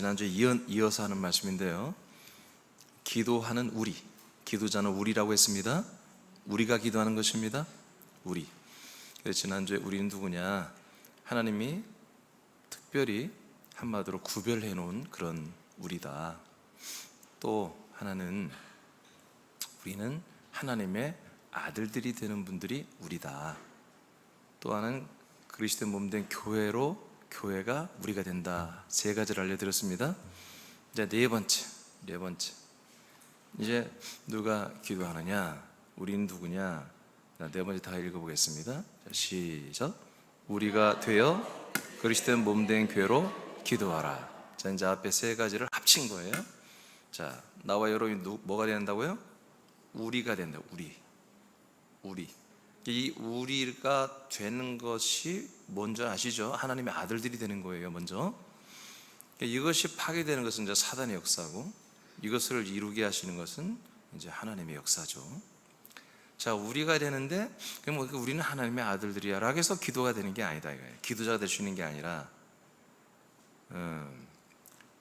지난주에 이어서 하는 말씀인데요. 기도하는 우리, 기도자는 우리라고 했습니다. 우리가 기도하는 것입니다. 우리. 그래서 지난주에 우리는 누구냐? 하나님이 특별히 한마디로 구별해 놓은 그런 우리다. 또 하나는 우리는 하나님의 아들들이 되는 분들이 우리다. 또 하나는 그리스도의 몸된 교회가 우리가 된다. 세 가지를 알려드렸습니다. 이제 네 번째. 이제 누가 기도하느냐? 우리는 누구냐? 네 번째 다 읽어보겠습니다. 자, 시작. 우리가 되어 그리스도의 몸된 교회로 기도하라. 자, 이제 앞에 세 가지를 합친 거예요. 자, 나와 여러분이 뭐가 된다고요? 우리가 된다. 우리. 이 우리가 되는 것이 뭔지 아시죠? 하나님의 아들들이 되는 거예요. 먼저 이것이 파괴되는 것은 이제 사단의 역사고, 이것을 이루게 하시는 것은 이제 하나님의 역사죠. 자, 우리가 되는데 그럼 우리는 하나님의 아들들이야 라고 해서 기도가 되는 게 아니다 이거예요. 기도자가 될 수 있는 게 아니라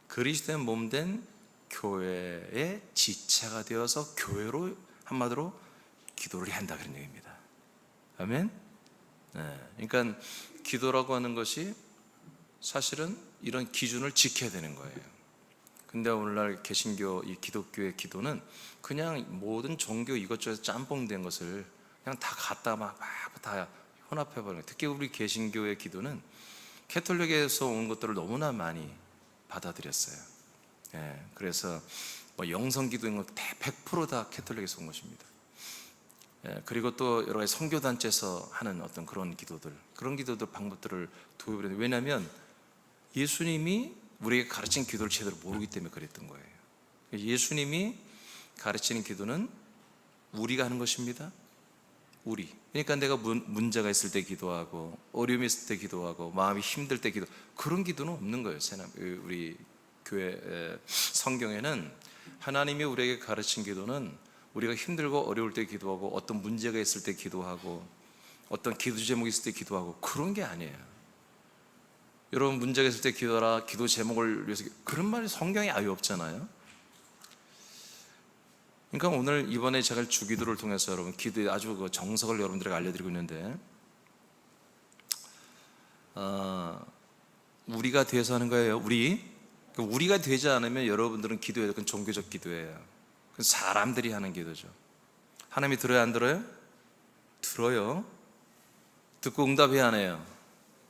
그리스도의 몸된 교회의 지체가 되어서 교회로 한마디로 기도를 해야 한다 그런 얘기입니다. 아멘. 그러니까 기도라고 하는 것이 사실은 이런 기준을 지켜야 되는 거예요. 근데 오늘날 개신교, 이 기독교의 기도는 그냥 모든 종교 이것저것 짬뽕된 것을 그냥 다 갖다 막 다 혼합해버리는 거예요. 특히 우리 개신교의 기도는 캐톨릭에서 온 것들을 너무나 많이 받아들였어요. 그래서 뭐 영성기도 이런 거 100% 캐톨릭에서 온 것입니다. 그리고 또 여러 가지 선교단체에서 하는 어떤 그런 기도들 방법들을 도입을 했는데, 왜냐하면 예수님이 우리에게 가르친 기도를 제대로 모르기 때문에 그랬던 거예요. 예수님이 가르치는 기도는 우리가 하는 것입니다. 우리. 그러니까 내가 문제가 있을 때 기도하고, 어려움이 있을 때 기도하고, 마음이 힘들 때 그런 기도는 없는 거예요. 우리 교회 성경에는 하나님이 우리에게 가르친 기도는 우리가 힘들고 어려울 때 기도하고, 어떤 문제가 있을 때 기도하고, 어떤 기도 제목이 있을 때 기도하고, 그런 게 아니에요. 여러분 문제가 있을 때 기도하라, 기도 제목을 위해서, 그런 말이 성경에 아예 없잖아요. 그러니까 오늘 이번에 제가 주기도를 통해서 여러분 기도의 아주 그 정석을 여러분들에게 알려드리고 있는데, 우리가 돼서 하는 거예요. 우리가 되지 않으면 여러분들은 기도해야 될 건 종교적 기도예요. 사람들이 하는 기도죠. 하나님이 들어요, 안 들어요? 들어요. 듣고 응답해야 하네요.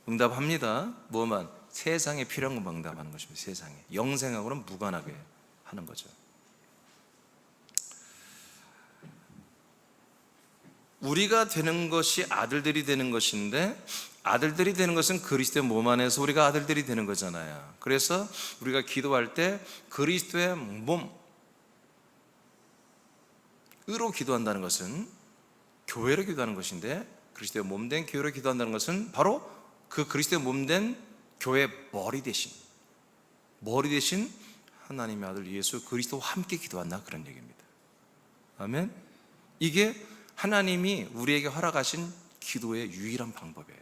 응답합니다. 뭐만? 세상에 필요한 것만 응답하는 것입니다. 세상에 영생하고는 무관하게 하는 거죠. 우리가 되는 것이 아들들이 되는 것인데, 아들들이 되는 것은 그리스도의 몸 안에서 우리가 아들들이 되는 거잖아요. 그래서 우리가 기도할 때 그리스도의 몸으로 기도한다는 것은 교회로 기도하는 것인데, 그리스도의 몸된 교회로 기도한다는 것은 바로 그 그리스도의 몸된 교회의 머리 대신 하나님의 아들 예수 그리스도와 함께 기도한다 그런 얘기입니다. 아멘. 이게 하나님이 우리에게 허락하신 기도의 유일한 방법이에요.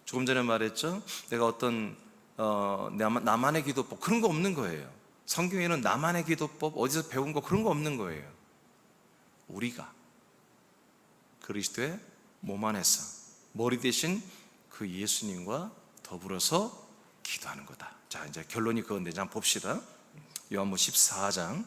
조금 전에 말했죠. 내가 어떤 나만의 기도법 그런 거 없는 거예요. 성경에는 나만의 기도법 어디서 배운 거 그런 거 없는 거예요. 우리가 그리스도의 몸 안에서 머리 대신 그 예수님과 더불어서 기도하는 거다. 자, 이제 결론이 그건데 한번 봅시다. 요한복음 14장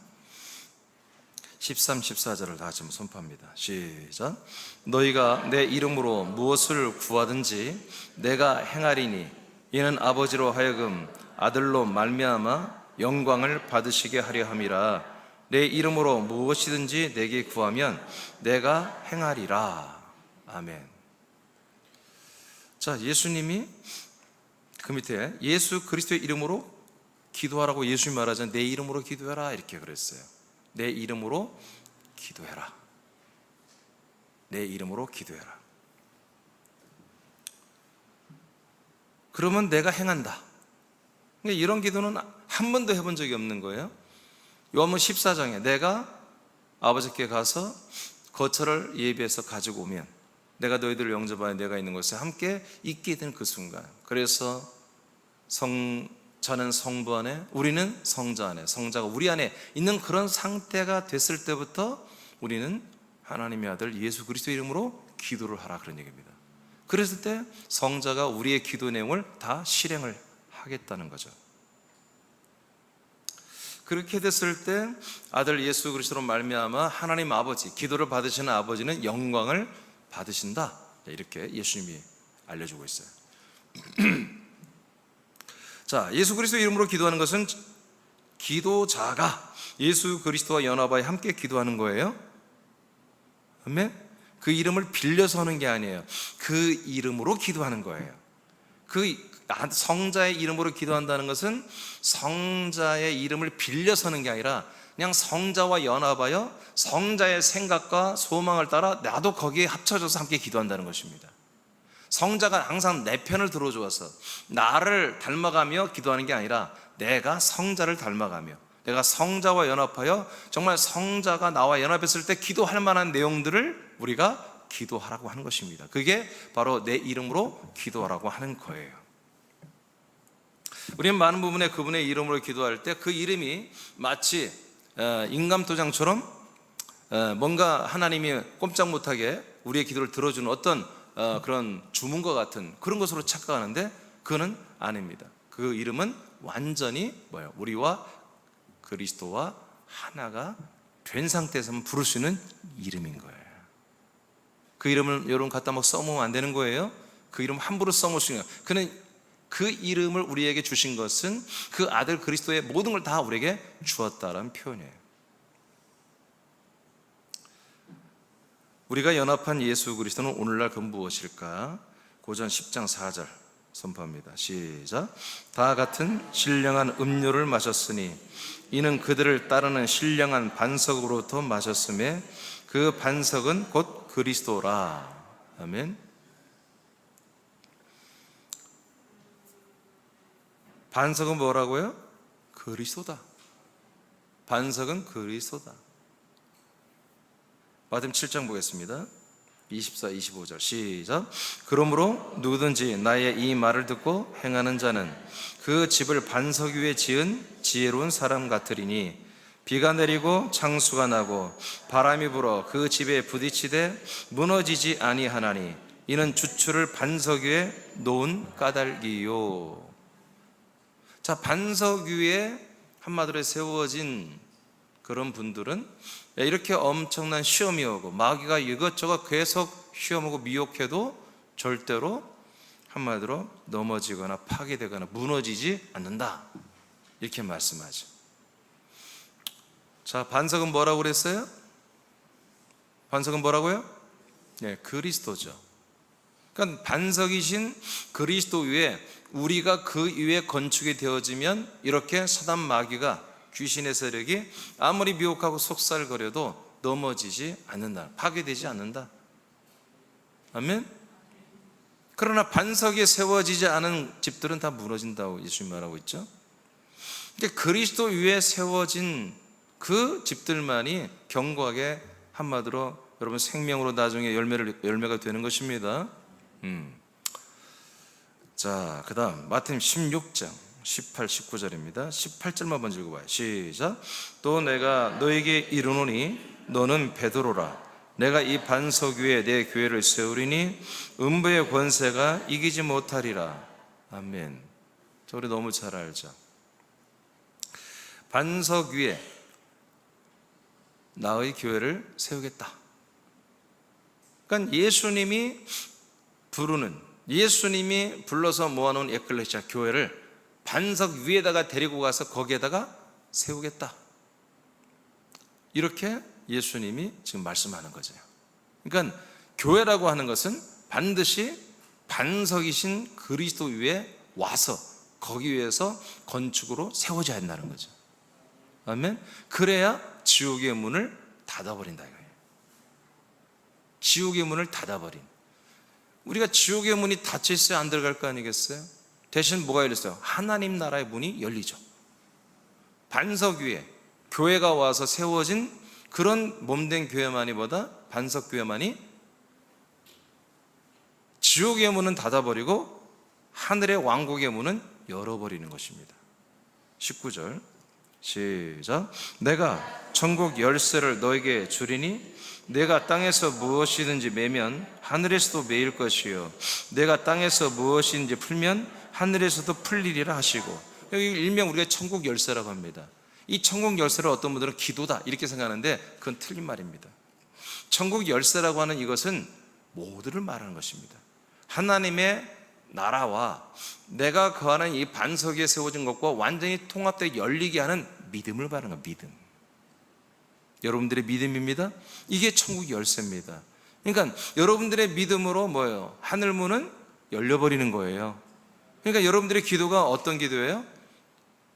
13, 14절을 다 같이 한번 선포합니다. 시작. 너희가 내 이름으로 무엇을 구하든지 내가 행하리니 이는 아버지로 하여금 아들로 말미암아 영광을 받으시게 하려 함이라. 내 이름으로 무엇이든지 내게 구하면 내가 행하리라. 아멘. 자, 예수님이 그 밑에 예수 그리스도의 이름으로 기도하라고 예수님이 말하잖아요. 내 이름으로 기도해라 이렇게 그랬어요. 내 이름으로 기도해라. 내 이름으로 기도해라. 그러면 내가 행한다. 그러니까 이런 기도는 한 번도 해본 적이 없는 거예요. 요한복음 14장에 내가 아버지께 가서 거처를 예비해서 가지고 오면 내가 너희들을 영접하여 내가 있는 곳에 함께 있게 된 그 순간, 그래서 저는 성부 안에, 우리는 성자 안에, 성자가 우리 안에 있는 그런 상태가 됐을 때부터 우리는 하나님의 아들 예수 그리스도 이름으로 기도를 하라, 그런 얘기입니다. 그랬을 때 성자가 우리의 기도 내용을 다 실행을 하겠다는 거죠. 그렇게 됐을 때 아들 예수 그리스도로 말미암아 하나님 아버지, 기도를 받으시는 아버지는 영광을 받으신다, 이렇게 예수님이 알려주고 있어요. 자, 예수 그리스도 이름으로 기도하는 것은 기도자가 예수 그리스도와 연합하여 함께 기도하는 거예요. 아멘. 그 이름을 빌려서 하는 게 아니에요. 그 이름으로 기도하는 거예요. 그 성자의 이름으로 기도한다는 것은 성자의 이름을 빌려서 하는 게 아니라 그냥 성자와 연합하여 성자의 생각과 소망을 따라 나도 거기에 합쳐져서 함께 기도한다는 것입니다. 성자가 항상 내 편을 들어주어서 나를 닮아가며 기도하는 게 아니라 내가 성자를 닮아가며 내가 성자와 연합하여 정말 성자가 나와 연합했을 때 기도할 만한 내용들을 우리가 기도하라고 하는 것입니다. 그게 바로 내 이름으로 기도하라고 하는 거예요. 우리는 많은 부분에 그분의 이름으로 기도할 때 그 이름이 마치 인감도장처럼 뭔가 하나님이 꼼짝 못하게 우리의 기도를 들어주는 어떤 그런 주문과 같은 그런 것으로 착각하는데 그거는 아닙니다. 그 이름은 완전히 뭐예요? 우리와 그리스도와 하나가 된 상태에서만 부를 수 있는 이름인 거예요. 그 이름을 여러분 갖다 막 써먹으면 안 되는 거예요. 그 이름 함부로 써먹을 수 있는 거예요. 그는 그 이름을 우리에게 주신 것은 그 아들 그리스도의 모든 걸 다 우리에게 주었다라는 표현이에요. 우리가 연합한 예수 그리스도는 오늘날 그 무엇일까? 고전 10장 4절 선포합니다. 시작. 다 같은 신령한 음료를 마셨으니 이는 그들을 따르는 신령한 반석으로부터 마셨음에 그 반석은 곧 그리스도라. 아멘. 반석은 뭐라고요? 그리스도다. 반석은 그리스도다. 마태복음 7장 보겠습니다. 24, 25절 시작. 그러므로 누구든지 나의 이 말을 듣고 행하는 자는 그 집을 반석 위에 지은 지혜로운 사람 같으리니 비가 내리고 창수가 나고 바람이 불어 그 집에 부딪히되 무너지지 아니하나니 이는 주추를 반석 위에 놓은 까닭이요. 자, 반석 위에 한마디로 세워진 그런 분들은 이렇게 엄청난 시험이 오고 마귀가 이것저것 계속 시험하고 미혹해도 절대로 한마디로 넘어지거나 파괴되거나 무너지지 않는다, 이렇게 말씀하죠. 자, 반석은 뭐라고 그랬어요? 반석은 뭐라고요? 네, 그리스도죠. 그러니까 반석이신 그리스도 위에 우리가 그 위에 건축이 되어지면 이렇게 사단 마귀가 귀신의 세력이 아무리 미혹하고 속살거려도 넘어지지 않는다, 파괴되지 않는다. 아멘. 그러나 반석에 세워지지 않은 집들은 다 무너진다고 예수님 말하고 있죠. 그러니까 그리스도 위에 세워진 그 집들만이 견고하게 한마디로 여러분 생명으로 나중에 열매가 되는 것입니다. 자, 그 다음 마태복음 16장 18, 19절입니다. 18절만 먼저 읽어봐요. 시작. 또 내가 너에게 이르노니 너는 베드로라. 내가 이 반석 위에 내 교회를 세우리니 음부의 권세가 이기지 못하리라. 아멘. 저 우리 너무 잘 알죠. 반석 위에 나의 교회를 세우겠다. 그러니까 예수님이 부르는, 예수님이 불러서 모아놓은 에클레시아 교회를 반석 위에다가 데리고 가서 거기에다가 세우겠다, 이렇게 예수님이 지금 말씀하는 거죠. 그러니까 교회라고 하는 것은 반드시 반석이신 그리스도 위에 와서 거기 위에서 건축으로 세워져야 한다는 거죠. 아멘. 그래야 지옥의 문을 닫아버린다 이거예요. 지옥의 문을 닫아버린, 우리가 지옥의 문이 닫혀 있어야 안 들어갈 거 아니겠어요? 대신 뭐가 열렸어요? 하나님 나라의 문이 열리죠. 반석 위에 교회가 와서 세워진 그런 몸된 교회만이보다 반석 교회만이 지옥의 문은 닫아버리고 하늘의 왕국의 문은 열어버리는 것입니다. 19절 시작. 내가 천국 열쇠를 너에게 주리니 내가 땅에서 무엇이든지 매면 하늘에서도 매일 것이요 내가 땅에서 무엇이든지 풀면 하늘에서도 풀리리라 하시고, 여기 일명 우리가 천국 열쇠라고 합니다. 이 천국 열쇠를 어떤 분들은 기도다 이렇게 생각하는데 그건 틀린 말입니다. 천국 열쇠라고 하는 이것은 모두를 말하는 것입니다. 하나님의 나라와 내가 거하는 이 반석 위에 세워진 것과 완전히 통합되어 열리게 하는 믿음을 말하는 거예요. 믿음. 여러분들의 믿음입니다. 이게 천국 열쇠입니다. 그러니까 여러분들의 믿음으로 뭐예요? 하늘문은 열려버리는 거예요. 그러니까 여러분들의 기도가 어떤 기도예요?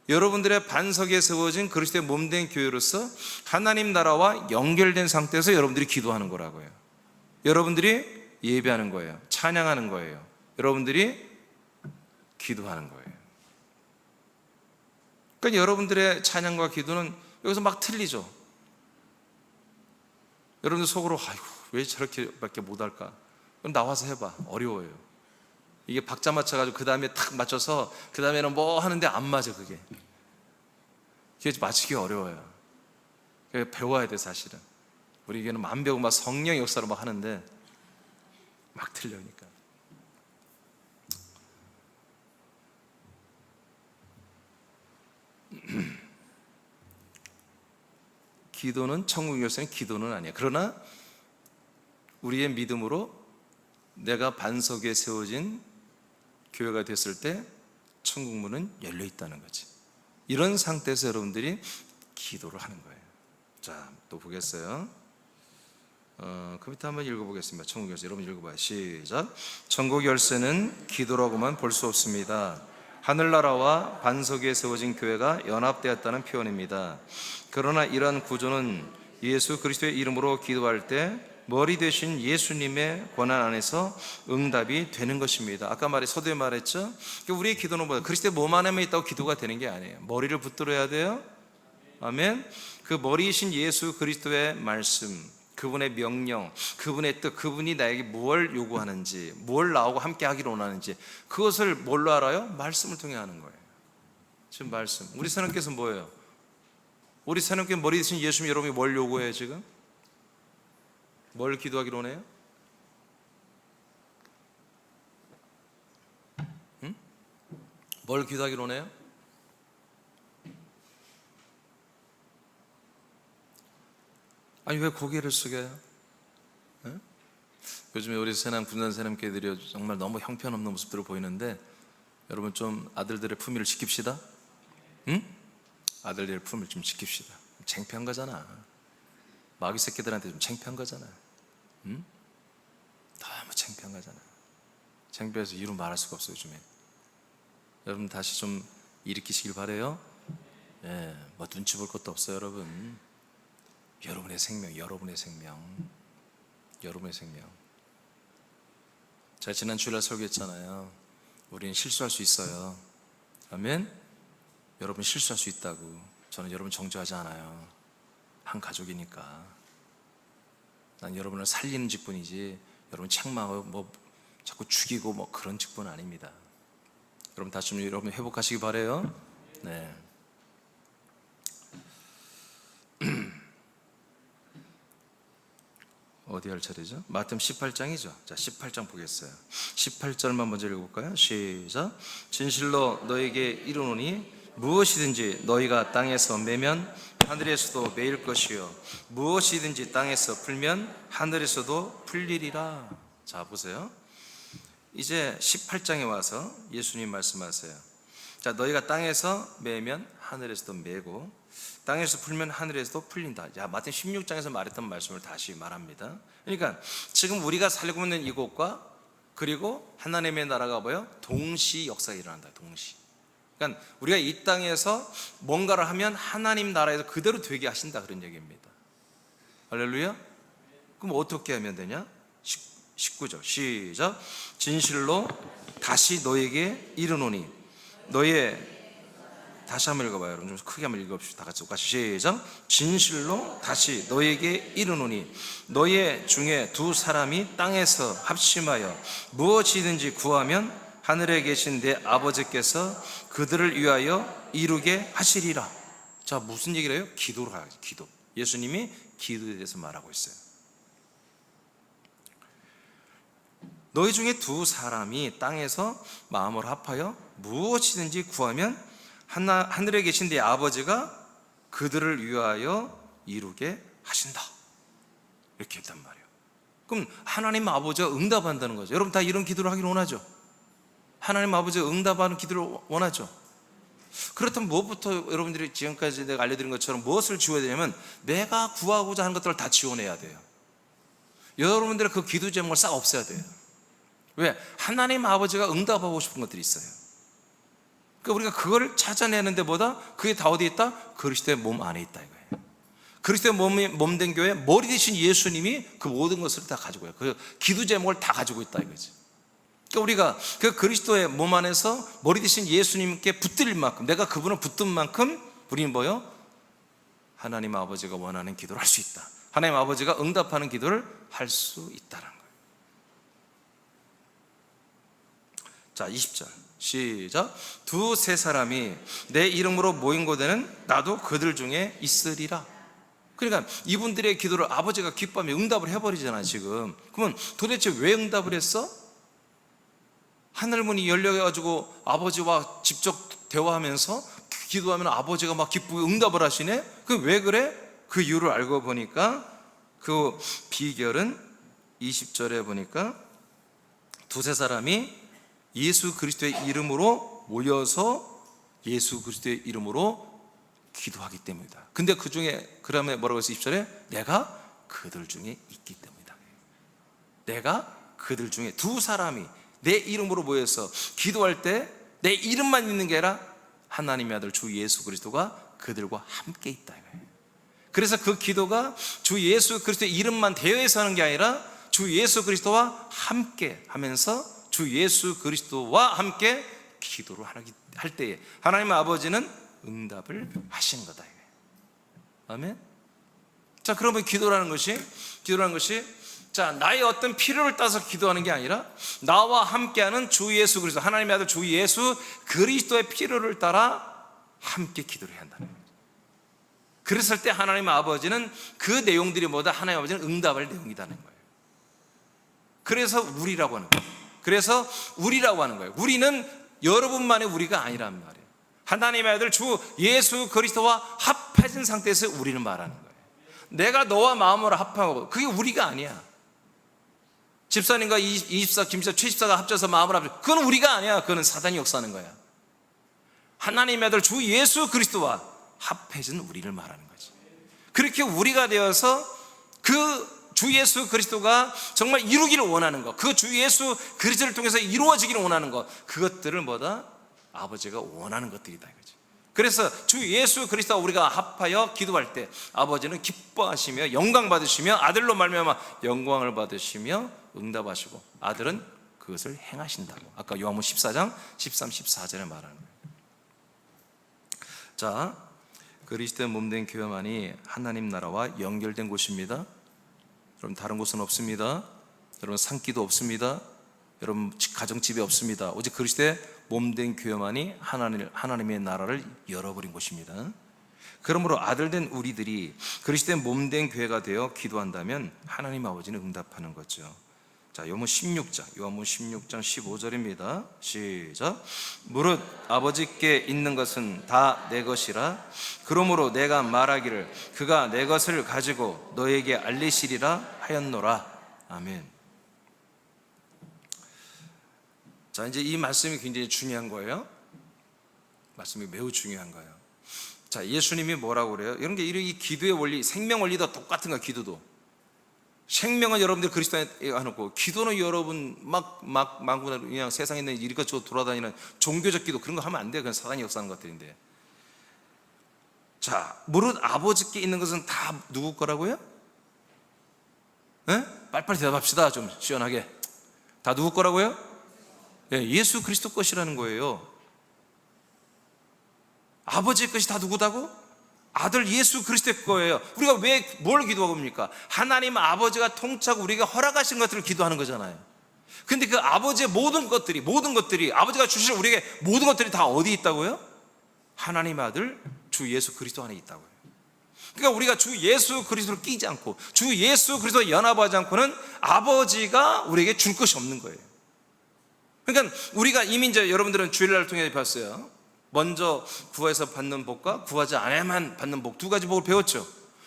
여러분들의 반석에 세워진 그리스도의 몸된 교회로서 하나님 나라와 연결된 상태에서 여러분들이 기도하는 거라고요. 여러분들이 예배하는 거예요. 찬양하는 거예요. 여러분들이 기도하는 거예요. 그러니까 여러분들의 찬양과 기도는 여기서 막 틀리죠. 여러분들 속으로 아이고 왜 저렇게밖에 못할까? 그럼 나와서 해봐. 어려워요. 이게 박자 맞춰가지고 그 다음에 탁 맞춰서 그 다음에는 뭐 하는데 안 맞아. 그게 맞추기 어려워요. 배워야 돼 사실은. 우리에게는 만 배우고 막 성령 역사로 막 하는데 막 틀려니까. 기도는 천국 열쇠는 기도는 아니야. 그러나 우리의 믿음으로 내가 반석 위에 세워진 교회가 됐을 때 천국 문은 열려 있다는 거지. 이런 상태에서 여러분들이 기도를 하는 거예요. 자, 또 보겠어요. 그 밑에 한번 읽어보겠습니다. 천국 열쇠 여러분 읽어봐요. 시작. 천국 열쇠는 기도라고만 볼 수 없습니다. 하늘나라와 반석 위에 세워진 교회가 연합되었다는 표현입니다. 그러나 이러한 구조는 예수 그리스도의 이름으로 기도할 때 머리 되신 예수님의 권한 안에서 응답이 되는 것입니다. 아까 서두에 말했죠. 우리의 기도는 뭐예요? 그리스도의 몸 안에만 있다고 기도가 되는 게 아니에요. 머리를 붙들어야 돼요. 아멘. 그 머리이신 예수 그리스도의 말씀, 그분의 명령, 그분의 뜻, 그분이 나에게 무엇을 요구하는지, 무엇을 나하고 함께 하기를 원하는지, 그것을 뭘로 알아요? 말씀을 통해 하는 거예요. 지금 말씀. 우리 하나님께서 뭐예요? 우리 하나님께 머리 되신 예수님 여러분이 뭘 요구해요 지금? 뭘 기도하기로 원해요? 응? 뭘 기도하기로 원해요? 아니 왜 고개를 숙여요? 응? 요즘에 우리 세남 군산 세남교회들이 정말 너무 형편없는 모습들을 보이는데 여러분 좀 아들들의 품위를 지킵시다. 응? 아들들의 품을 좀 지킵시다. 창피한 거잖아. 마귀 새끼들한테 좀 창피한 거잖아. 응? 너무 창피한 거잖아. 창피해서 이루 말할 수가 없어요 요즘에. 여러분 다시 좀 일으키시길 바래요. 예, 뭐 눈치 볼 것도 없어요 여러분. 여러분의 생명, 여러분의 생명, 여러분의 생명. 제가 지난 주일날 설교했잖아요. 우리는 실수할 수 있어요. 아멘. 여러분 실수할 수 있다고. 저는 여러분 정죄하지 않아요. 한 가족이니까. 난 여러분을 살리는 직분이지 여러분 책망하고 뭐 자꾸 죽이고 뭐 그런 직분 아닙니다. 여러분 다시 좀 여러분 회복하시기 바래요. 네. 어디 할 차례죠? 마태복음 18장이죠. 자, 18장 보겠어요. 18절만 먼저 읽어볼까요? 시작. 진실로 너에게 이르노니 무엇이든지 너희가 땅에서 매면 하늘에서도 매일 것이요 무엇이든지 땅에서 풀면 하늘에서도 풀리리라. 자, 보세요. 이제 18장에 와서 예수님 말씀하세요. 자, 너희가 땅에서 매면 하늘에서도 매고 땅에서 풀면 하늘에서도 풀린다. 자, 마태복음 16장에서 말했던 말씀을 다시 말합니다. 그러니까 지금 우리가 살고 있는 이곳과 그리고 하나님의 나라가 뭐예요? 동시 역사가 일어난다. 동시. 그러니까 우리가 이 땅에서 뭔가를 하면 하나님 나라에서 그대로 되게 하신다 그런 얘기입니다. 할렐루야. 그럼 어떻게 하면 되냐? 19절 시작. 진실로 다시 너에게 이르노니 너의 다시 한번 읽어봐요. 여러분 좀 크게 한번 읽어봅시다. 다 같이 시작. 진실로 다시 너에게 이르노니 너의 중에 두 사람이 땅에서 합심하여 무엇이든지 구하면 하늘에 계신 내 아버지께서 그들을 위하여 이루게 하시리라. 자, 무슨 얘기를 해요? 기도로 가야지. 기도. 예수님이 기도에 대해서 말하고 있어요. 너희 중에 두 사람이 땅에서 마음을 합하여 무엇이든지 구하면 하늘에 계신 내 아버지가 그들을 위하여 이루게 하신다. 이렇게 했단 말이에요. 그럼 하나님 아버지가 응답한다는 거죠. 여러분 다 이런 기도를 하기를 원하죠? 하나님 아버지가 응답하는 기도를 원하죠? 그렇다면 무엇부터 여러분들이 지금까지 내가 알려드린 것처럼 무엇을 지워야 되냐면 내가 구하고자 하는 것들을 다 지워내야 돼요. 여러분들의 그 기도 제목을 싹 없애야 돼요. 왜? 하나님 아버지가 응답하고 싶은 것들이 있어요. 그러니까 우리가 그걸 찾아내는데 보다 그게 다 어디에 있다? 그리스도의 몸 안에 있다 이거예요. 그리스도의 몸된 교회 머리 대신 예수님이 그 모든 것을 다 가지고 있어요. 그 기도 제목을 다 가지고 있다 이거지. 그러니까 우리가 그 그리스도의 몸 안에서 머리 대신 예수님께 붙들 만큼, 내가 그분을 붙든 만큼 우리는 뭐요? 하나님 아버지가 원하는 기도를 할 수 있다. 하나님 아버지가 응답하는 기도를 할 수 있다는 거예요. 자, 20절 시작. 두세 사람이 내 이름으로 모인 곳에는 나도 그들 중에 있으리라. 그러니까 이분들의 기도를 아버지가 기뻐하며 응답을 해버리잖아 지금. 그러면 도대체 왜 응답을 했어? 하늘문이 열려가지고 아버지와 직접 대화하면서 기도하면 아버지가 막 기쁘게 응답을 하시네? 그 왜 그래? 그 이유를 알고 보니까 그 비결은 20절에 보니까 두세 사람이 예수 그리스도의 이름으로 모여서 예수 그리스도의 이름으로 기도하기 때문이다. 근데 그 중에 그다음에 뭐라고 했어? 20절에 내가 그들 중에 있기 때문이다. 내가 그들 중에 두 사람이 내 이름으로 모여서 기도할 때 내 이름만 있는 게 아니라 하나님의 아들 주 예수 그리스도가 그들과 함께 있다 이거예요. 그래서 그 기도가 주 예수 그리스도의 이름만 대여해서 하는 게 아니라 주 예수 그리스도와 함께 하면서 주 예수 그리스도와 함께 기도를 할 때에 하나님 아버지는 응답을 하시는 거다 이거예요. 아멘. 자, 그러면 기도라는 것이 자, 나의 어떤 필요를 따서 기도하는 게 아니라 나와 함께하는 주 예수 그리스도, 하나님의 아들 주 예수 그리스도의 필요를 따라 함께 기도를 해야 한다는 거예요. 그랬을 때 하나님 아버지는 그 내용들이 뭐다? 하나님 아버지는 응답할 내용이라는 거예요. 그래서 우리라고 하는 거예요. 그래서 우리라고 하는 거예요. 우리는 여러분만의 우리가 아니란 말이에요. 하나님의 아들 주 예수 그리스도와 합해진 상태에서 우리는 말하는 거예요. 내가 너와 마음으로 합하고, 그게 우리가 아니야. 집사님과 이집사, 김집사, 최집사가 합쳐서 마음을 합쳐, 그건 우리가 아니야. 그건 사단이 역사하는 거야. 하나님의 아들 주 예수 그리스도와 합해진 우리를 말하는 거지. 그렇게 우리가 되어서 그 주 예수 그리스도가 정말 이루기를 원하는 것, 그 주 예수 그리스도를 통해서 이루어지기를 원하는 것, 그것들을 뭐다? 아버지가 원하는 것들이다 이거지. 그래서 주 예수 그리스도와 우리가 합하여 기도할 때 아버지는 기뻐하시며 영광 받으시며 아들로 말미암아 영광을 받으시며 응답하시고 아들은 그것을 행하신다고 아까 요한복음 14장 13, 14절에 말하는 거예요. 자, 그리스도의 몸된 교회만이 하나님 나라와 연결된 곳입니다. 여러분 다른 곳은 없습니다. 여러분 산기도 없습니다. 여러분 가정집이 없습니다. 오직 그리스도의 몸된 교회만이 하나님의 나라를 열어버린 곳입니다. 그러므로 아들된 우리들이 그리스도의 몸된 교회가 되어 기도한다면 하나님 아버지는 응답하는 거죠. 자, 요한복음 16장 15절입니다. 시작. 무릇 아버지께 있는 것은 다 내 것이라. 그러므로 내가 말하기를 그가 내 것을 가지고 너에게 알리시리라 하였노라. 아멘. 자, 이제 이 말씀이 굉장히 중요한 거예요. 말씀이 매우 중요한 거예요. 자, 예수님이 뭐라고 그래요? 이런 게 이 기도의 원리, 생명 원리도 똑같은 거야. 기도도. 생명은 여러분들 그리스도에 해놓고 기도는 여러분 망구나 그냥 세상에 있는 이리저리 돌아다니는 종교적 기도 그런 거 하면 안 돼요. 그건 사단이 역사하는 것들인데. 자, 무릇 아버지께 있는 것은 다 누구 거라고요? 네? 빨리빨리 대답합시다. 좀 시원하게. 다 누구 거라고요? 네, 예수 그리스도 것이라는 거예요. 아버지의 것이 다 누구다고? 아들 예수 그리스도의 거예요. 우리가 왜 뭘 기도하고 봅니까? 하나님 아버지가 통째로 우리가 허락하신 것들을 기도하는 거잖아요. 근데 그 아버지의 모든 것들이 아버지가 주실 우리에게 모든 것들이 다 어디 있다고요? 하나님의 아들 주 예수 그리스도 안에 있다고요. 그러니까 우리가 주 예수 그리스도를 끼지 않고 주 예수 그리스도와 연합하지 않고는 아버지가 우리에게 줄 것이 없는 거예요. 그러니까 우리가 이미 이제 여러분들은 주일날을 통해 봤어요. 먼저 구해서 받는 복과 구하지 않아야만 받는 복, 두 가지 복을 배웠죠.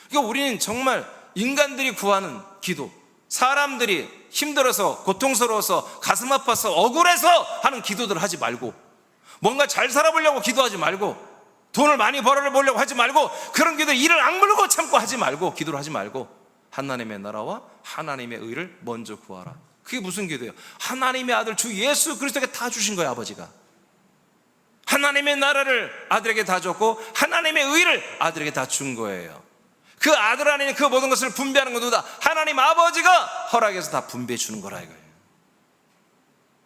그러니까 우리는 정말 인간들이 구하는 기도, 사람들이 힘들어서 고통스러워서 가슴 아파서 억울해서 하는 기도들을 하지 말고, 뭔가 잘 살아보려고 기도하지 말고, 돈을 많이 벌어보려고 하지 말고, 그런 기도 이를 악물고 참고 하지 말고, 기도를 하지 말고 하나님의 나라와 하나님의 의를 먼저 구하라. 그게 무슨 기도예요? 하나님의 아들 주 예수 그리스도에게 다 주신 거예요. 아버지가 하나님의 나라를 아들에게 다 줬고 하나님의 의를 아들에게 다 준 거예요. 그 아들 안에 있는 그 모든 것을 분배하는 것도 다 하나님 아버지가 허락해서 다 분배해 주는 거라 이거예요.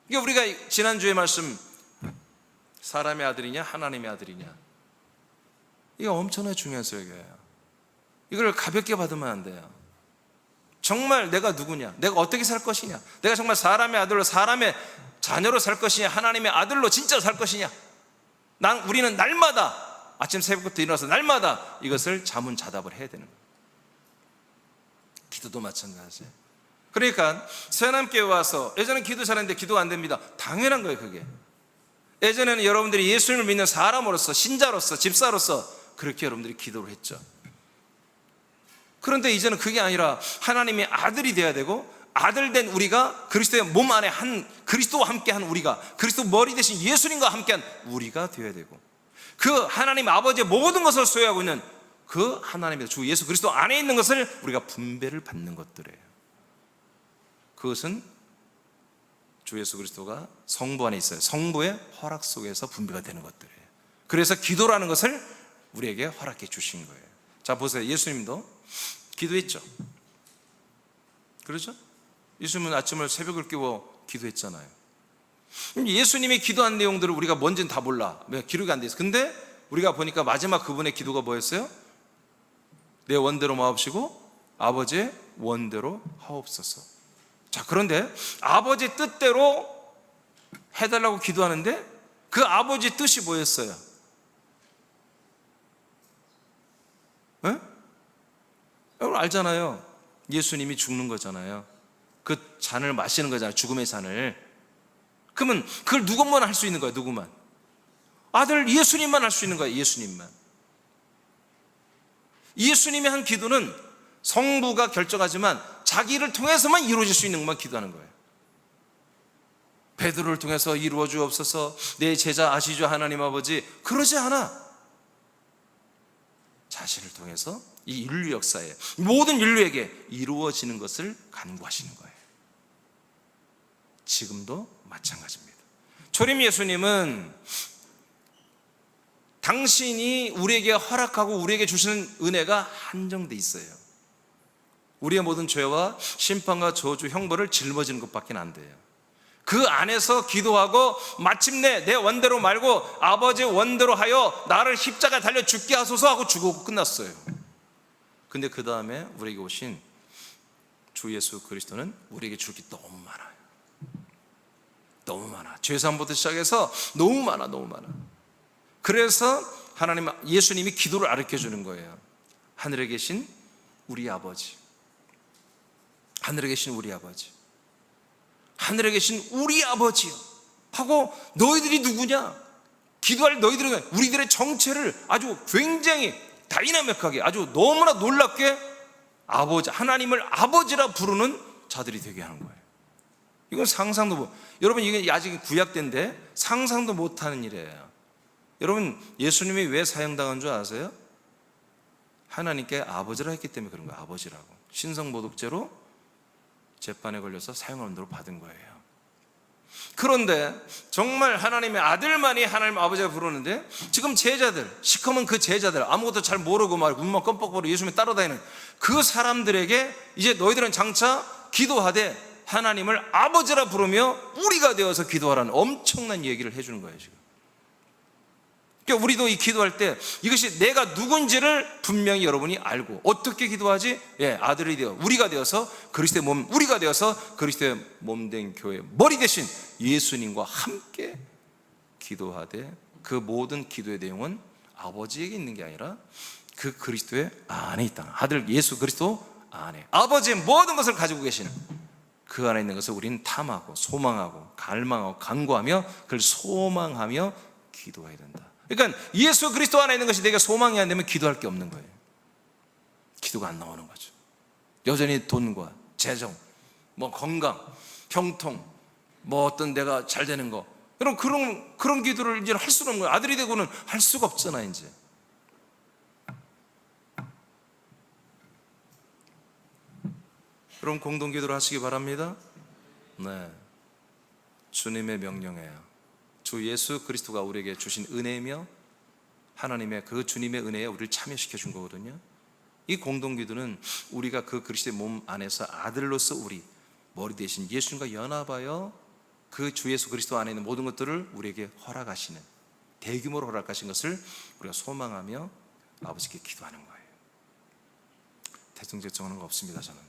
이게 우리가 지난주에 말씀, 사람의 아들이냐 하나님의 아들이냐, 이거 엄청나게 중요한 설교예요. 이걸 가볍게 받으면 안 돼요. 정말 내가 누구냐, 내가 어떻게 살 것이냐, 내가 정말 사람의 아들로 사람의 자녀로 살 것이냐, 하나님의 아들로 진짜 살 것이냐, 우리는 날마다 아침 새벽부터 일어나서 날마다 이것을 자문자답을 해야 되는 거예요. 기도도 마찬가지예요. 그러니까 새하나님께 와서, 예전엔 기도 잘했는데 기도가 안 됩니다. 당연한 거예요. 그게 예전에는 여러분들이 예수님을 믿는 사람으로서, 신자로서, 집사로서 그렇게 여러분들이 기도를 했죠. 그런데 이제는 그게 아니라 하나님의 아들이 되어야 되고, 아들 된 우리가 그리스도의 몸 안에 그리스도와 함께한 우리가, 그리스도 머리 대신 예수님과 함께한 우리가 되어야 되고, 그 하나님 아버지의 모든 것을 소유하고 있는 그 하나님의 주 예수 그리스도 안에 있는 것을 우리가 분배를 받는 것들이에요. 그것은 주 예수 그리스도가 성부 안에 있어요. 성부의 허락 속에서 분배가 되는 것들이에요. 그래서 기도라는 것을 우리에게 허락해 주신 거예요. 자 보세요. 예수님도 기도했죠. 그렇죠? 예수님은 아침을 새벽을 깨워 기도했잖아요. 예수님이 기도한 내용들을 우리가 뭔지는 다 몰라. 왜? 기록이 안 돼 있어. 근데 우리가 보니까 마지막 그분의 기도가 뭐였어요? 내 원대로 마옵시고 아버지의 원대로 하옵소서. 자, 그런데 아버지 뜻대로 해달라고 기도하는데 그 아버지 뜻이 뭐였어요? 여러분 알잖아요. 예수님이 죽는 거잖아요. 그 잔을 마시는 거잖아요. 죽음의 잔을. 그러면 그걸 누구만 할 수 있는 거예요? 누구만? 아들 예수님만 할 수 있는 거예요. 예수님만. 예수님이 한 기도는 성부가 결정하지만 자기를 통해서만 이루어질 수 있는 것만 기도하는 거예요. 베드로를 통해서 이루어 주옵소서, 내 제자 아시죠 하나님 아버지, 그러지 않아. 자신을 통해서 이 인류 역사에 모든 인류에게 이루어지는 것을 간구하시는 거예요. 지금도 마찬가지입니다. 초림 예수님은 당신이 우리에게 허락하고 우리에게 주시는 은혜가 한정돼 있어요. 우리의 모든 죄와 심판과 저주, 형벌을 짊어지는 것밖에 안 돼요. 그 안에서 기도하고 마침내 내 원대로 말고 아버지의 원대로 하여 나를 십자가에 달려 죽게 하소서 하고 죽고 끝났어요. 근데 그 다음에 우리에게 오신 주 예수 그리스도는 우리에게 줄 게 너무 많아요. 너무 많아. 죄사함부터 시작해서 너무 많아. 그래서 예수님이 기도를 가르쳐 주는 거예요. 하늘에 계신 우리 아버지, 하늘에 계신 우리 아버지, 하늘에 계신 우리 아버지요 하고, 너희들이 누구냐? 기도할 너희들은 우리들의 정체를 아주 굉장히 다이나믹하게, 아주 너무나 놀랍게 아버지, 하나님을 아버지라 부르는 자들이 되게 하는 거예요. 이건 상상도 여러분 이게 아직 구약 때인데 상상도 못하는 일이에요. 여러분 예수님이 왜 사형당한 줄 아세요? 하나님께 아버지라 했기 때문에 그런 거예요. 아버지라고. 신성모독죄로 재판에 걸려서 사형언도로 받은 거예요. 그런데 정말 하나님의 아들만이 하나님 아버지가 부르는데, 지금 제자들, 시커먼 그 제자들, 아무것도 잘 모르고 막 눈만 껌뻑거리고 예수님을 따라다니는 그 사람들에게 이제 너희들은 장차 기도하되 하나님을 아버지라 부르며 우리가 되어서 기도하라는 엄청난 얘기를 해주는 거예요. 지금 그러니까 우리도 이 기도할 때 이것이 내가 누군지를 분명히 여러분이 알고, 어떻게 기도하지? 아들이 되어 우리가 되어서 그리스도의 몸, 우리가 되어서 그리스도의 몸 된 교회 머리 대신 예수님과 함께 기도하되, 그 모든 기도의 내용은 아버지에게 있는 게 아니라 그 그리스도의 안에 있다. 아들 예수 그리스도 안에 아버지의 모든 것을 가지고 계시는 그 안에 있는 것을 우리는 탐하고 소망하고 갈망하고 간구하며 그걸 소망하며 기도해야 된다. 그러니까 예수 그리스도 안에 있는 것이 내가 소망이 안 되면 기도할 게 없는 거예요. 기도가 안 나오는 거죠. 여전히 돈과 재정, 건강, 형통, 어떤 내가 잘 되는 거, 그런 기도를 이제 할 수는 없는 거예요. 아들이 되고는 할 수가 없잖아 이제. 여러분 공동 기도를 하시기 바랍니다. 네, 주님의 명령이에요. 주 예수 그리스도가 우리에게 주신 은혜이며 하나님의 그 주님의 은혜에 우리를 참여시켜 준 거거든요. 이 공동 기도는 우리가 그 그리스도의 몸 안에서 아들로서 우리 머리 대신 예수님과 연합하여 그 주 예수 그리스도 안에 있는 모든 것들을 우리에게 허락하시는, 대규모로 허락하신 것을 우리가 소망하며 아버지께 기도하는 거예요. 대충대충 하는 거 없습니다 저는.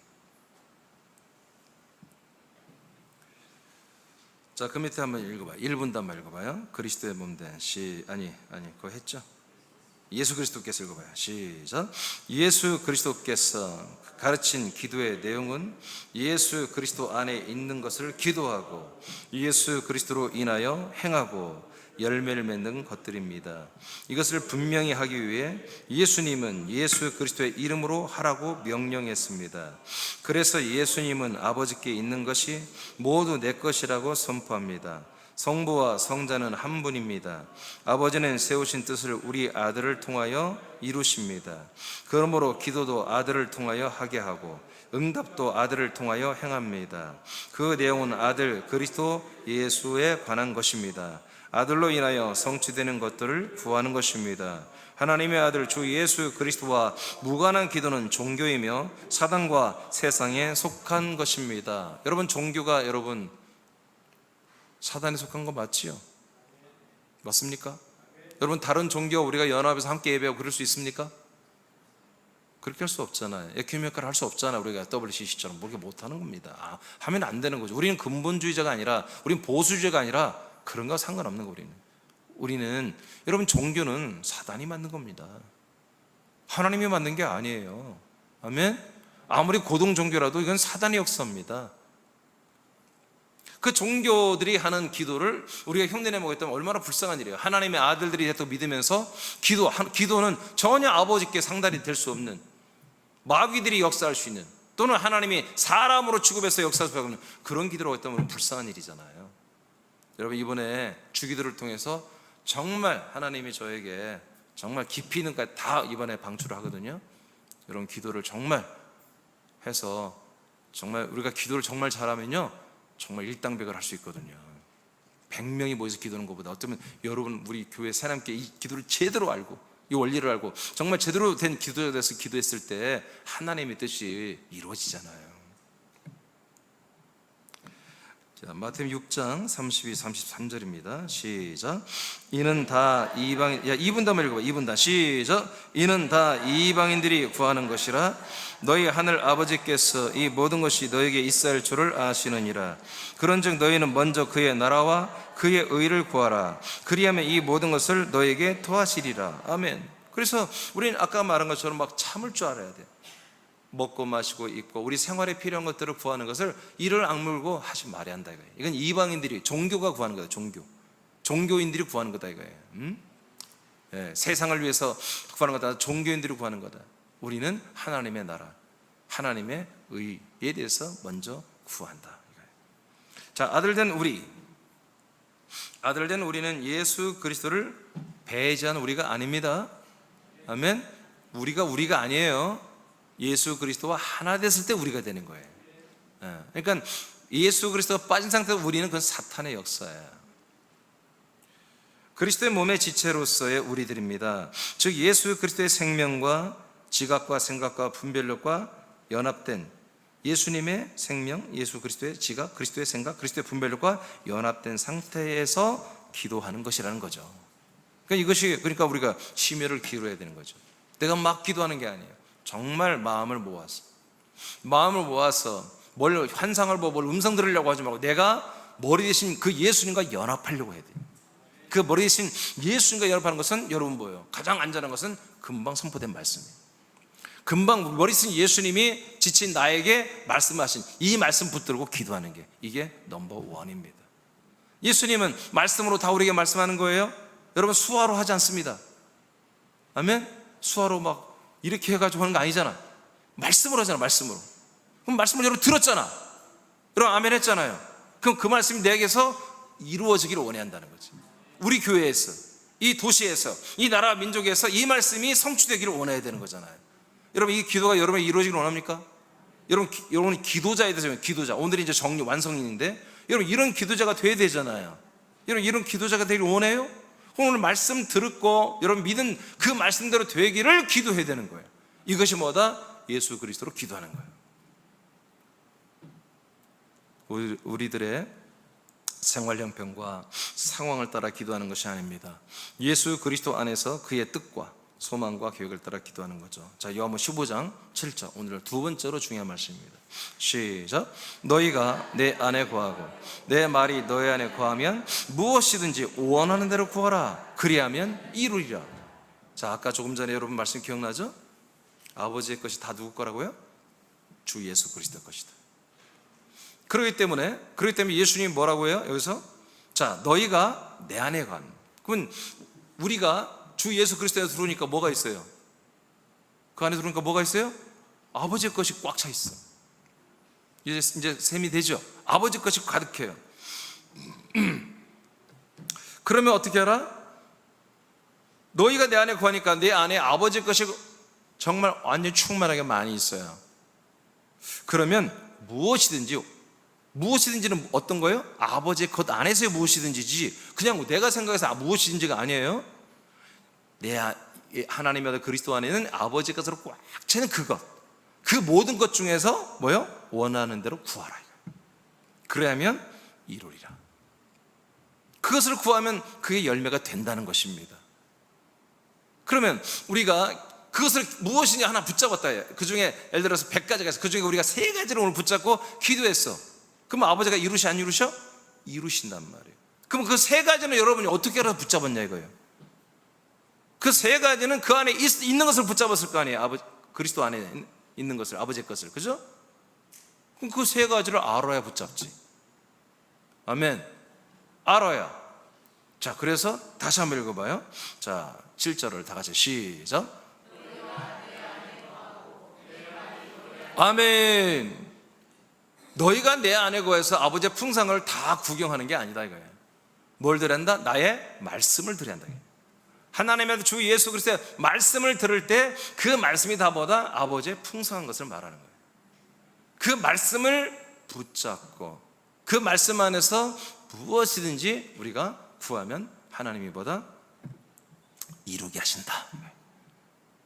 자, 그 밑에 한번 읽어봐요. 1분도 한번 읽어봐요. 그리스도의 몸된 그거 했죠? 예수 그리스도께서 읽어봐요. 시작. 예수 그리스도께서 가르친 기도의 내용은 예수 그리스도 안에 있는 것을 기도하고 예수 그리스도로 인하여 행하고 열매를 맺는 것들입니다. 이것을 분명히 하기 위해 예수님은 예수 그리스도의 이름으로 하라고 명령했습니다. 그래서 예수님은 아버지께 있는 것이 모두 내 것이라고 선포합니다. 성부와 성자는 한 분입니다. 아버지는 세우신 뜻을 우리 아들을 통하여 이루십니다. 그러므로 기도도 아들을 통하여 하게 하고 응답도 아들을 통하여 행합니다. 그 내용은 아들 그리스도 예수에 관한 것입니다. 아들로 인하여 성취되는 것들을 구하는 것입니다. 하나님의 아들 주 예수 그리스도와 무관한 기도는 종교이며 사단과 세상에 속한 것입니다. 여러분 종교가 사단에 속한 거 맞지요? 맞습니까? 여러분 다른 종교와 우리가 연합해서 함께 예배하고 그럴 수 있습니까? 그렇게 할 수 없잖아요. 에큐메니컬 할 수 없잖아요. 우리가 WCC처럼 그렇게 못하는 겁니다. 하면 안 되는 거죠. 우리는 근본주의자가 아니라, 우리는 보수주의자가 아니라 그런 거 상관없는 거. 우리는 여러분 종교는 사단이 만든 겁니다. 하나님이 만든 게 아니에요. 아멘. 아무리 고등 종교라도 이건 사단의 역사입니다. 그 종교들이 하는 기도를 우리가 흉내내 먹었다면 얼마나 불쌍한 일이에요. 하나님의 아들들이 됐다고 믿으면서 기도는 전혀 아버지께 상달이 될 수 없는, 마귀들이 역사할 수 있는, 또는 하나님이 사람으로 취급해서 역사할 수 없는 그런 기도라고 했다면 불쌍한 일이잖아요. 여러분 이번에 주기도를 통해서 정말 하나님이 저에게 정말 깊이 있는 것까지 다 이번에 방출을 하거든요. 여러분 기도를 정말 해서 정말 우리가 기도를 정말 잘하면요 정말 일당백을 할 수 있거든요. 100명이 모여서 기도하는 것보다 어쩌면 여러분 우리 교회 사람께 이 기도를 제대로 알고 이 원리를 알고 정말 제대로 된 기도에 대해서 기도했을 때 하나님의 뜻이 이루어지잖아요. 자, 마태복음 6장 32, 33절입니다. 시작. 이는 다 이방인, 2분 다 읽어봐. 2분 다 시작. 이는 다 이방인들이 구하는 것이라 너희 하늘 아버지께서 이 모든 것이 너에게 있어야 할 줄을 아시느니라. 그런즉 너희는 먼저 그의 나라와 그의 의를 구하라. 그리하면 이 모든 것을 너에게 더하시리라. 아멘. 그래서 우리는 아까 말한 것처럼 막 참을 줄 알아야 돼. 먹고 마시고 입고 우리 생활에 필요한 것들을 구하는 것을 이를 악물고 하지 말아야 한다 이거예요. 이건 이방인들이, 종교가 구하는 거다. 종교인들이 구하는 거다 이거예요. 세상을 위해서 구하는 거다. 종교인들이 구하는 거다. 우리는 하나님의 나라, 하나님의 의에 대해서 먼저 구한다 이거예요. 자, 아들된 우리는 예수 그리스도를 배제하는 우리가 아닙니다. 아멘. 우리가 아니에요. 예수 그리스도와 하나 됐을 때 우리가 되는 거예요. 그러니까 예수 그리스도가 빠진 상태에서 우리는 그건 사탄의 역사예요. 그리스도의 몸의 지체로서의 우리들입니다. 즉 예수 그리스도의 생명과 지각과 생각과 분별력과 연합된, 예수님의 생명, 예수 그리스도의 지각, 그리스도의 생각, 그리스도의 분별력과 연합된 상태에서 기도하는 것이라는 거죠. 그러니까 우리가 심혈을 기울여야 되는 거죠. 내가 막 기도하는 게 아니에요. 정말 마음을 모아서 뭘 환상을 보고 뭘 음성 들으려고 하지 말고 내가 머리 대신 그 예수님과 연합하려고 해야 돼요. 그 머리 대신 예수님과 연합하는 것은 여러분 뭐예요? 가장 안전한 것은 금방 선포된 말씀이에요. 금방 머리 대신 예수님이 지친 나에게 말씀하신 이 말씀 붙들고 기도하는 게 이게 넘버 원입니다. 예수님은 말씀으로 다 우리에게 말씀하는 거예요. 여러분 수화로 하지 않습니다. 아멘? 수화로 막 이렇게 해가지고 하는 거 아니잖아. 말씀으로 하잖아. 말씀으로. 그럼 말씀을 여러분 들었잖아. 여러분 아멘 했잖아요. 그럼 그 말씀이 내게서 이루어지기를 원해야 한다는 거지. 우리 교회에서, 이 도시에서, 이 나라 민족에서 이 말씀이 성취되기를 원해야 되는 거잖아요. 여러분 이 기도가 여러분이 이루어지기를 원합니까? 여러분이 기도자에 대해서 기도자. 오늘이 이제 정리 완성인데 여러분 이런 기도자가 돼야 되잖아요. 여러분 이런 기도자가 되기를 원해요? 오늘 말씀 들었고 여러분 믿은 그 말씀대로 되기를 기도해야 되는 거예요. 이것이 뭐다? 예수 그리스도로 기도하는 거예요. 우리들의 생활 형편과 상황을 따라 기도하는 것이 아닙니다. 예수 그리스도 안에서 그의 뜻과 소망과 계획을 따라 기도하는 거죠. 자, 요한복음 15장 7절 오늘 두 번째로 중요한 말씀입니다. 시작. 너희가 내 안에 거하고 내 말이 너희 안에 거하면 무엇이든지 원하는 대로 구하라. 그리하면 이루리라. 자, 아까 조금 전에 여러분 말씀 기억나죠? 아버지의 것이 다 누구 거라고요? 주 예수 그리스도 것이다. 그렇기 때문에 예수님이 뭐라고 해요? 여기서 자, 너희가 내 안에 관. 그러면 우리가 주 예수 그리스도에 들어오니까 뭐가 있어요? 그 안에 들어오니까 뭐가 있어요? 아버지의 것이 꽉 차 있어. 이제 셈이 되죠? 아버지 것이 가득해요. 그러면 어떻게 알아? 너희가 내 안에 거하니까 내 안에 아버지 것이 정말 완전히 충만하게 많이 있어요. 그러면 무엇이든지는 어떤 거예요? 아버지의 것 안에서의 무엇이든지지 그냥 내가 생각해서 무엇이든지가 아니에요. 하나님의 그리스도 안에는 아버지 것으로 꽉 차는 그것, 그 모든 것 중에서 뭐요? 원하는 대로 구하라. 그래야면 이루리라. 그것을 구하면 그게 열매가 된다는 것입니다. 그러면 우리가 그것을 무엇이냐 하나 붙잡았다. 그 중에 예를 들어서 100가지가 있어. 그 중에 우리가 3가지를 오늘 붙잡고 기도했어. 그럼 아버지가 이루시 안 이루셔? 이루신단 말이에요. 그럼 그 3가지는 여러분이 어떻게 알아서 붙잡았냐 이거예요. 그 3가지는 그 안에 있는 것을 붙잡았을 거 아니에요. 그리스도 안에 있는 것을, 아버지의 것을. 그죠? 그럼 그 3가지를 알아야 붙잡지. 아멘. 알아야. 자, 그래서 다시 한번 읽어봐요. 자, 7절을 다 같이 시작. 아멘. 너희가 내 안에 거해서 아버지의 풍성을 다 구경하는 게 아니다 이거예요. 뭘 들어야 한다? 나의 말씀을 들어야 한다. 하나님의 주 예수 그리스도의 말씀을 들을 때 그 말씀이 다 뭐다? 아버지의 풍성한 것을 말하는 거예요. 그 말씀을 붙잡고 그 말씀 안에서 무엇이든지 우리가 구하면 하나님이 뭐다? 이루게 하신다.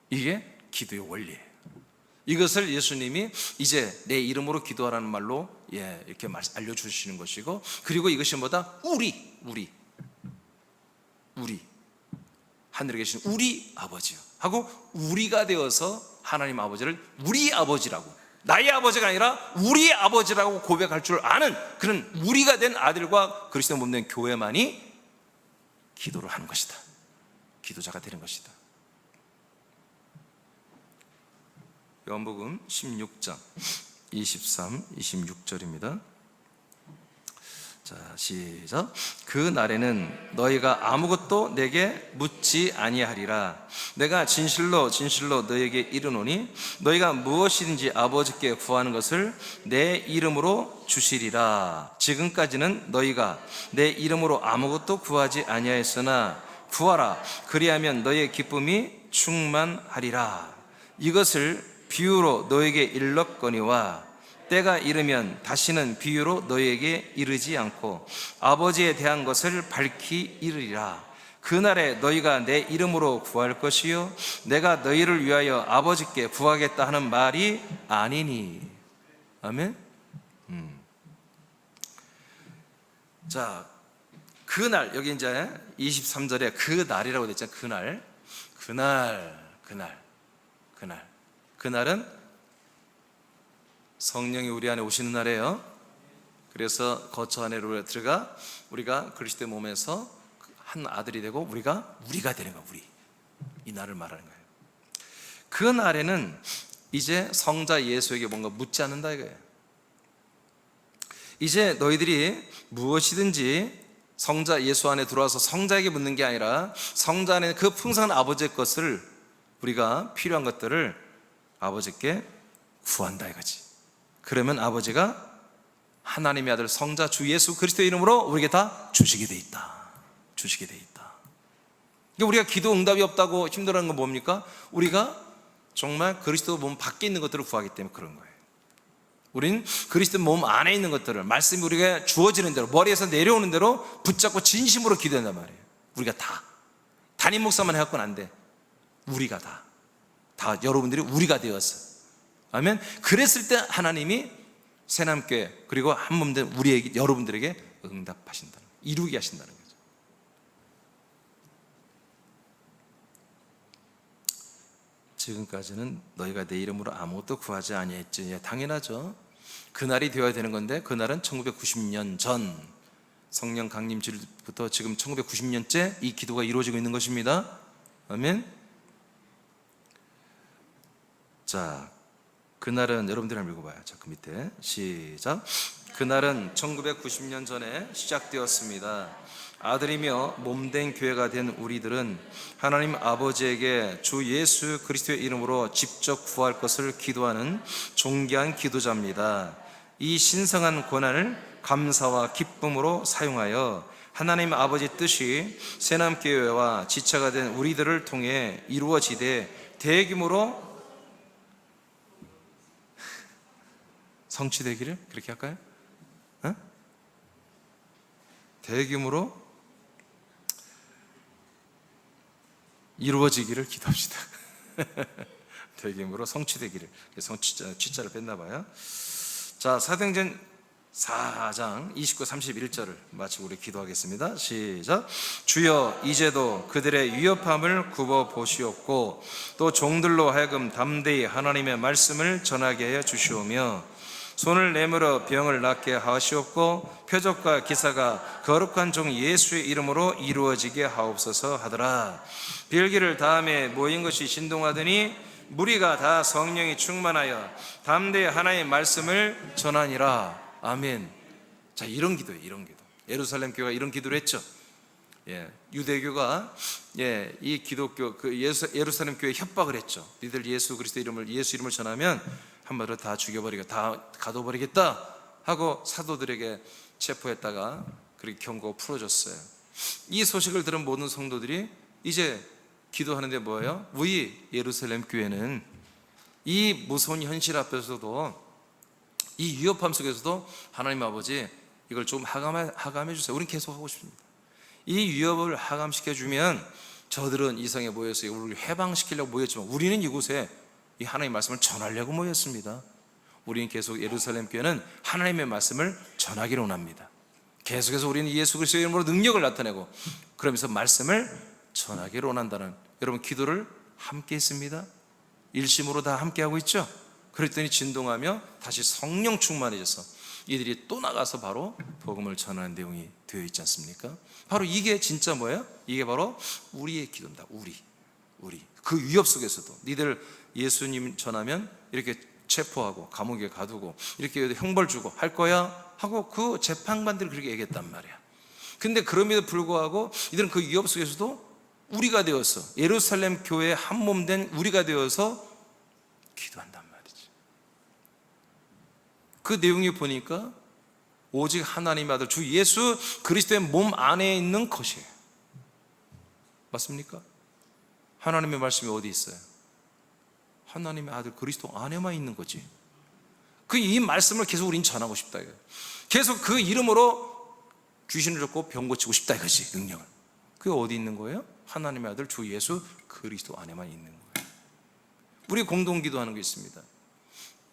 이게 기도의 원리예요. 이것을 예수님이 이제 내 이름으로 기도하라는 말로 이렇게 알려주시는 것이고, 그리고 이것이 뭐다? 우리 하늘에 계신 우리 아버지요 하고 우리가 되어서 하나님 아버지를 우리 아버지라고, 나의 아버지가 아니라 우리 아버지라고 고백할 줄 아는 그런 우리가 된 아들과 그리스도 몸된 교회만이 기도를 하는 것이다. 기도자가 되는 것이다. 요한복음 16장 23, 26절입니다. 자, 시작. 그 날에는 너희가 아무것도 내게 묻지 아니하리라. 내가 진실로 진실로 너희에게 이르노니 너희가 무엇이든지 아버지께 구하는 것을 내 이름으로 주시리라. 지금까지는 너희가 내 이름으로 아무것도 구하지 아니하였으나 구하라. 그리하면 너희의 기쁨이 충만하리라. 이것을 비유로 너에게 일렀거니와 때가 이르면 다시는 비유로 너에게 이르지 않고 아버지에 대한 것을 밝히 이르리라. 그날에 너희가 내 이름으로 구할 것이요 내가 너희를 위하여 아버지께 구하겠다 하는 말이 아니니. 아멘. 자, 그날, 여기 이제 23절에 그 날이라고 됐잖아요. 그날은 성령이 우리 안에 오시는 날이에요. 그래서 거처 안으로 들어가 우리가 그리스도의 몸에서 한 아들이 되고 우리가 되는 거예요. 이 날을 말하는 거예요. 그 날에는 이제 성자 예수에게 뭔가 묻지 않는다 이거예요. 이제 너희들이 무엇이든지 성자 예수 안에 들어와서 성자에게 묻는 게 아니라 성자 안에 그 풍성한 아버지의 것을, 우리가 필요한 것들을 아버지께 구한다 이거지. 그러면 아버지가 하나님의 아들 성자 주 예수 그리스도의 이름으로 우리에게 다 주시게 돼 있다. 그러니까 우리가 기도 응답이 없다고 힘들어하는 건 뭡니까? 우리가 정말 그리스도 몸 밖에 있는 것들을 구하기 때문에 그런 거예요. 우린 그리스도 몸 안에 있는 것들을, 말씀이 우리가 주어지는 대로, 머리에서 내려오는 대로 붙잡고 진심으로 기도한단 말이에요. 우리가 다 담임 목사만 해갖고는 안 돼. 우리가 다 여러분들이 우리가 되었어. 아멘. 그랬을 때 하나님이 새남교회 그리고 한 몸 된 우리에게, 여러분들에게 응답하신다는, 이루게 하신다는 거죠. 지금까지는 너희가 내 이름으로 아무것도 구하지 아니했지. 당연하죠. 그날이 되어야 되는 건데, 그날은 1990년 전 성령 강림주부터 지금 1990년째 이 기도가 이루어지고 있는 것입니다. 아멘. 자, 그날은, 여러분들이 한번 읽어봐요. 자, 그 밑에 시작. 그날은 1990년 전에 시작되었습니다. 아들이며 몸된 교회가 된 우리들은 하나님 아버지에게 주 예수 그리스도의 이름으로 직접 구할 것을 기도하는 존귀한 기도자입니다. 이 신성한 권한을 감사와 기쁨으로 사용하여 하나님 아버지 뜻이 새남교회와 지체가 된 우리들을 통해 이루어지되 대규모로 성취되기를, 그렇게 할까요? 대규모로 이루어지기를 기도합시다. 대규모로 성취되기를. 취자를 뺐나 봐요. 자, 사도행전 4장 29, 31절을 마치고 우리 기도하겠습니다. 시작. 주여, 이제도 그들의 위협함을 굽어 보시옵고 또 종들로 하여금 담대히 하나님의 말씀을 전하게 하여 주시오며 손을 내밀어 병을 낫게 하시옵고 표적과 기사가 거룩한 종 예수의 이름으로 이루어지게 하옵소서 하더라. 빌기를 다음에 모인 것이 신동하더니 무리가 다 성령이 충만하여 담대히 하나님의 말씀을 전하니라. 아멘. 자, 이런 기도예요. 이런 기도. 예루살렘 교회가 이런 기도를 했죠. 유대교가 이 기독교 예루살렘 교회에 협박을 했죠. 니들 예수 그리스도 이름을, 예수 이름을 전하면 한마디로 다 죽여버리고 다 가둬버리겠다 하고 사도들에게 체포했다가 그렇게 경고 풀어줬어요. 이 소식을 들은 모든 성도들이 이제 기도하는데 뭐예요? 우리 예루살렘 교회는 이 무서운 현실 앞에서도, 이 위협함 속에서도 하나님 아버지 이걸 좀 하감해 주세요. 우린 계속 하고 싶습니다. 이 위협을 하감시켜주면 저들은 이성에 모여서 우리를 해방시키려고 모였지만 우리는 이곳에 이 하나님의 말씀을 전하려고 모였습니다. 우리는 계속 예루살렘 교회는 하나님의 말씀을 전하기를 원합니다. 계속해서 우리는 예수 그리스도의 이름으로 능력을 나타내고 그러면서 말씀을 전하기를 원한다는, 여러분 기도를 함께 했습니다. 일심으로 다 함께 하고 있죠. 그랬더니 진동하며 다시 성령 충만해져서 이들이 또 나가서 바로 복음을 전하는 내용이 되어 있지 않습니까? 바로 이게 진짜 뭐예요? 이게 바로 우리의 기도입니다. 우리 그 위협 속에서도 니들 예수님 전하면 이렇게 체포하고 감옥에 가두고 이렇게 형벌 주고 할 거야 하고 그 재판관들이 그렇게 얘기했단 말이야. 근데 그럼에도 불구하고 이들은 그 위협 속에서도 우리가 되어서, 예루살렘 교회의 한 몸 된 우리가 되어서 기도한단 말이지. 그 내용이 보니까 오직 하나님의 아들 주 예수 그리스도의 몸 안에 있는 것이에요. 맞습니까? 하나님의 말씀이 어디 있어요? 하나님의 아들 그리스도 안에만 있는 거지. 이 말씀을 계속 우린 전하고 싶다 이거예요. 계속 그 이름으로 귀신을 쫓고 병 고치고 싶다 이거지, 능력을. 그게 어디 있는 거예요? 하나님의 아들 주 예수 그리스도 안에만 있는 거예요. 우리 공동 기도하는 게 있습니다.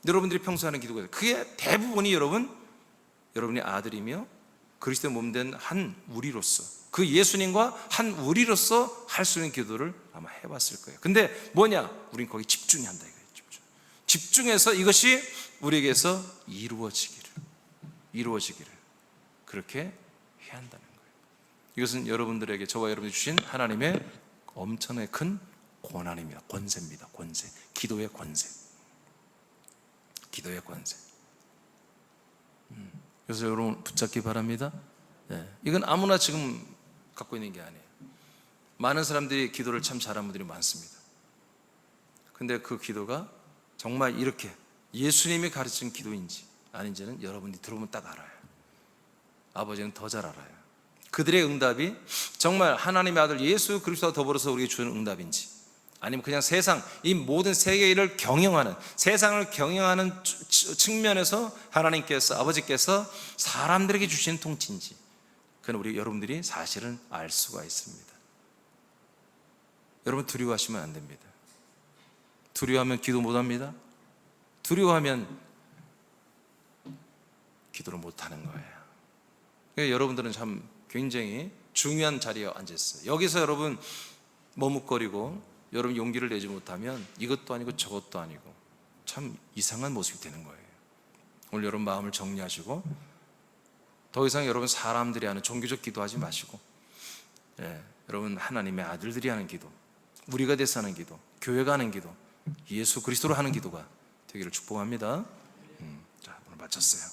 여러분들이 평소 하는 기도가, 그게 대부분이 여러분이 아들이며 그리스도의 몸 된 한 우리로서, 그 예수님과 한 우리로서 할 수 있는 기도를 아마 해봤을 거예요. 근데 뭐냐? 우린 거기 집중해야 한다 이거예요. 집중해서 이것이 우리에게서 이루어지기를 그렇게 해야 한다는 거예요. 이것은 여러분들에게, 저와 여러분이 주신 하나님의 엄청나게 큰 권한입니다. 권세입니다. 권세. 기도의 권세. 그래서 여러분 붙잡기 바랍니다. 이건 아무나 지금 갖고 있는 게 아니에요. 많은 사람들이 기도를 참 잘하는 분들이 많습니다. 근데 그 기도가 정말 이렇게 예수님이 가르친 기도인지 아닌지는 여러분이 들어보면 딱 알아요. 아버지는 더 잘 알아요. 그들의 응답이 정말 하나님의 아들 예수 그리스도와 더불어서 우리에게 주는 응답인지, 아니면 그냥 세상, 이 모든 세계를 경영하는, 세상을 경영하는 측면에서 하나님께서, 아버지께서 사람들에게 주시는 통치인지, 그건 여러분들이 사실은 알 수가 있습니다. 여러분 두려워하시면 안 됩니다. 두려워하면 기도 못합니다. 두려워하면 기도를 못하는 거예요. 그러니까 여러분들은 참 굉장히 중요한 자리에 앉아있어요. 여기서 여러분 머뭇거리고 여러분 용기를 내지 못하면 이것도 아니고 저것도 아니고 참 이상한 모습이 되는 거예요. 오늘 여러분 마음을 정리하시고 더 이상 여러분 사람들이 하는 종교적 기도하지 마시고, 여러분 하나님의 아들들이 하는 기도, 우리가 돼서 하는 기도, 교회가 하는 기도, 예수 그리스도로 하는 기도가 되기를 축복합니다. 자, 오늘 마쳤어요.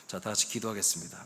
자, 다 같이 기도하겠습니다.